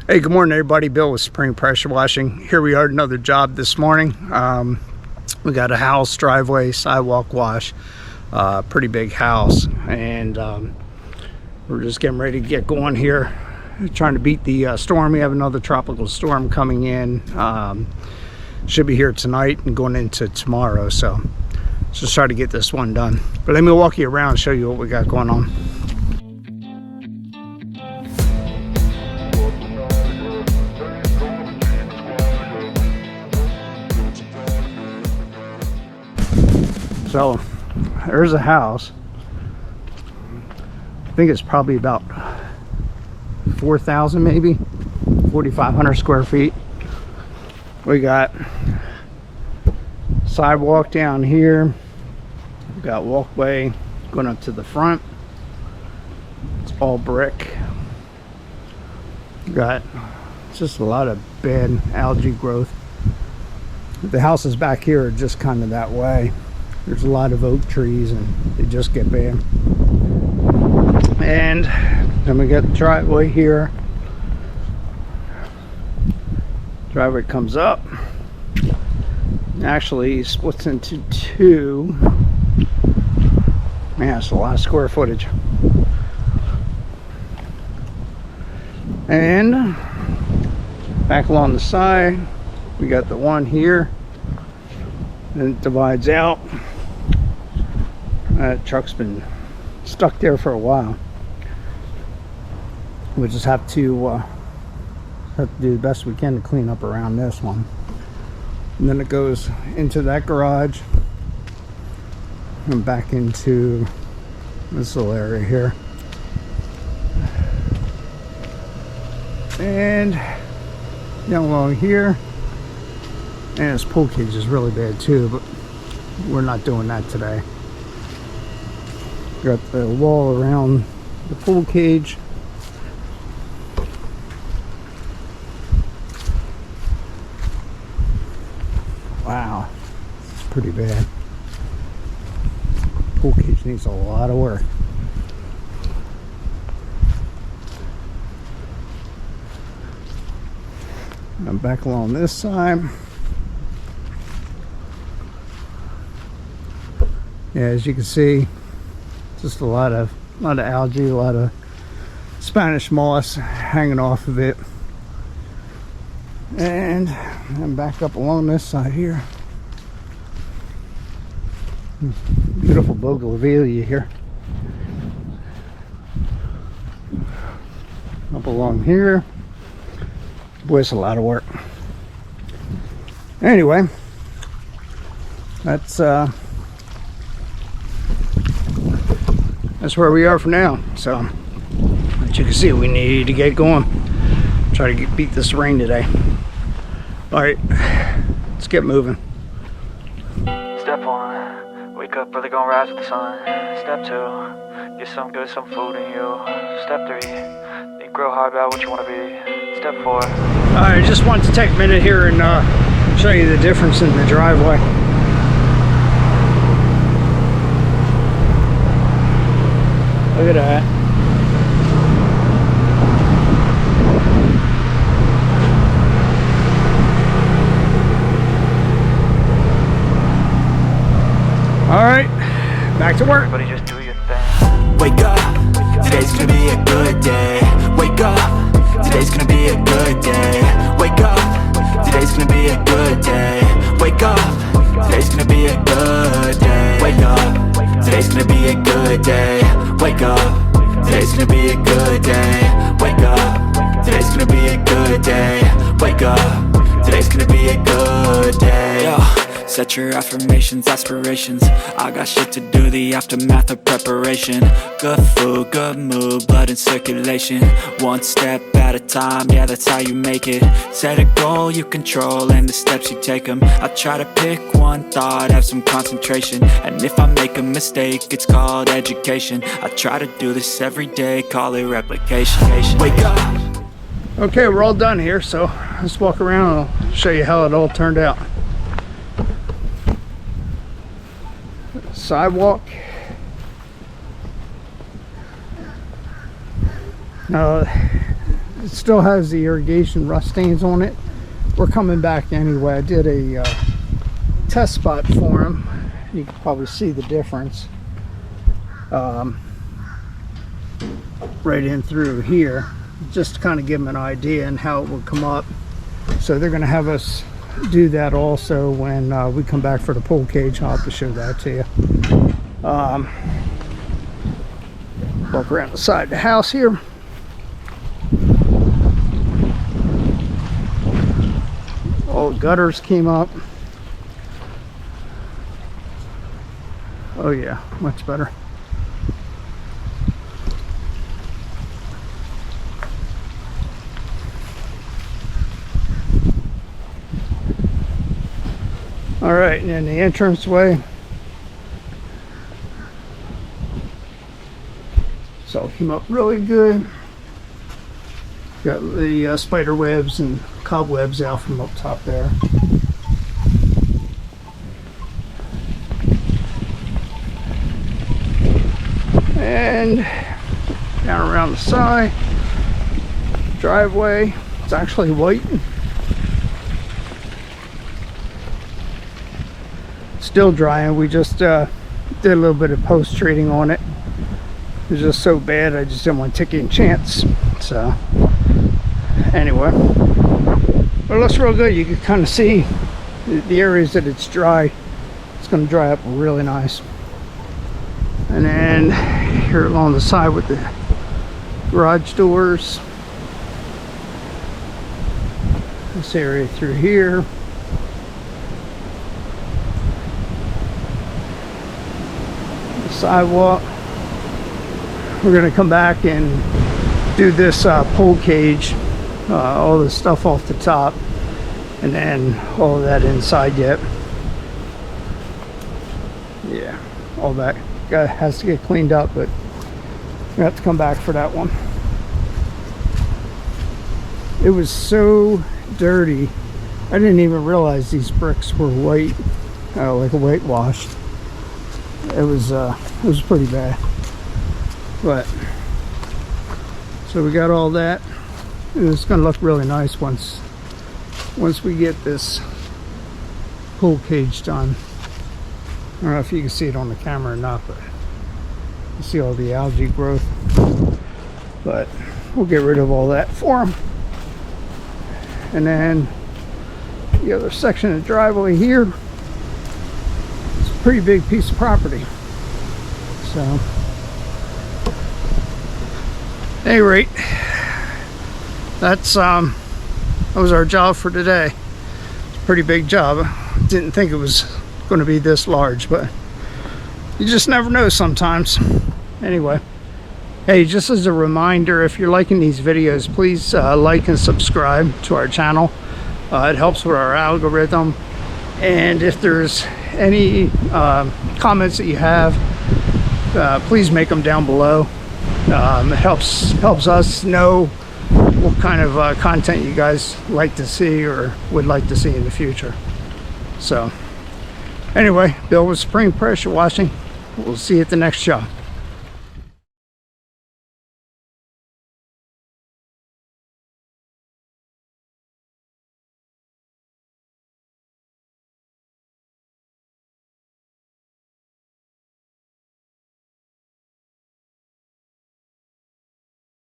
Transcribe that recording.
Hey, good morning everybody. Bill with Supreme Pressure Washing. Here we are at another job this morning. We got a house, driveway, sidewalk wash, pretty big house, and we're just getting ready to get going here. We're trying to beat the storm. We have another tropical storm coming in. Should be here tonight and going into tomorrow, so let's just try to get this one done. But let me walk you around and show you what we got going on. So there's a house. I think it's probably about 4,000, maybe 4,500 square feet. We got sidewalk down here. We got walkway going up to the front. It's all brick. We got just a lot of bad algae growth. The houses back here are just kind of that way. There's a lot of oak trees and they just get bad. And then we got the driveway here. Driveway comes up. Actually splits into two. Man, that's a lot of square footage. And back along the side, we got the one here. Then it divides out. That truck's been stuck there for a while. We just have to do the best we can to clean up around this one. And then it goes into that garage and back into this little area here. And down along here. And this pool cage is really bad too, but we're not doing that today. Got the wall around the pool cage. Wow, it's pretty bad. Pool cage needs a lot of work. I'm back along this side. Yeah, as you can see, just a lot of algae, a lot of Spanish moss hanging off of it. And I'm back up along this side here. Beautiful bougainvillea here. Up along here. Boy, it's a lot of work. Anyway, that's where we are for now. So as you can see, we need to get going. Try to beat this rain today. All right, let's get moving. Step 1, wake up early, gonna rise with the sun. Step 2, get some good, some food in you. Step 3, think real hard about what you want to be. Step 4. All right, I just wanted to take a minute here and show you the difference in the driveway. Look at that. All right, back to work. Everybody just do your thing. Wake up, today's gonna be a good day. Wake up, today's gonna be a good day. Wake up, today's gonna be a good day. Wake up, today's gonna be a good day. Wake up, today's gonna be a good day. Wake up, today's gonna be a good day. Wake up, today's gonna be a good day. Wake up, today's gonna be a good day. Set your affirmations, aspirations. I got shit to do, the aftermath of preparation. Good food, good mood, blood in circulation. One step at a time, yeah, that's how you make it. Set a goal you control and the steps you take them. I try to pick one thought, have some concentration. And if I make a mistake, it's called education. I try to do this every day, call it replication. Wake up. Okay, we're all done here, so let's walk around and I'll show you how it all turned out. Sidewalk. it still has the irrigation rust stains on it. We're coming back anyway. I did a test spot for him. You can probably see the difference right in through here, just to kind of give them an idea and how it would come up. So they're going to have us do that also when we come back for the pull cage. I'll have to show that to you. Walk around the side of the house here. All the gutters came up. Oh yeah, much better. All right, and then the entranceway. So it came up really good. Got the spider webs and cobwebs out from up top there. And down around the side, driveway. It's actually white. Still drying. We just did a little bit of post treating on it. It was just so bad, I just didn't want to take any chance. So anyway, but it looks real good. You can kind of see the areas that it's dry. It's going to dry up really nice. And then here along the side with the garage doors, this area through here, the sidewalk. We're going to come back and do this pull cage, all the stuff off the top, and then all of that inside yet. Yeah, all that has to get cleaned up, but we have to come back for that one. It was so dirty, I didn't even realize these bricks were white, like a whitewash. It was pretty bad. But so we got all that, and it's going to look really nice once we get this pull cage done. I don't know if you can see it on the camera or not, but you see all the algae growth. But we'll get rid of all that for them. And then the other section of the driveway here, it's a pretty big piece of property. So at any rate, that was our job for today. It's a pretty big job. I didn't think it was going to be this large, but you just never know sometimes. Anyway, hey, just as a reminder, if you're liking these videos, please like and subscribe to our channel. It helps with our algorithm. And if there's any comments that you have, please make them down below. It helps us know what kind of content you guys like to see or would like to see in the future. So anyway, Bill with Supreme Pressure Washing. We'll see you at the next job.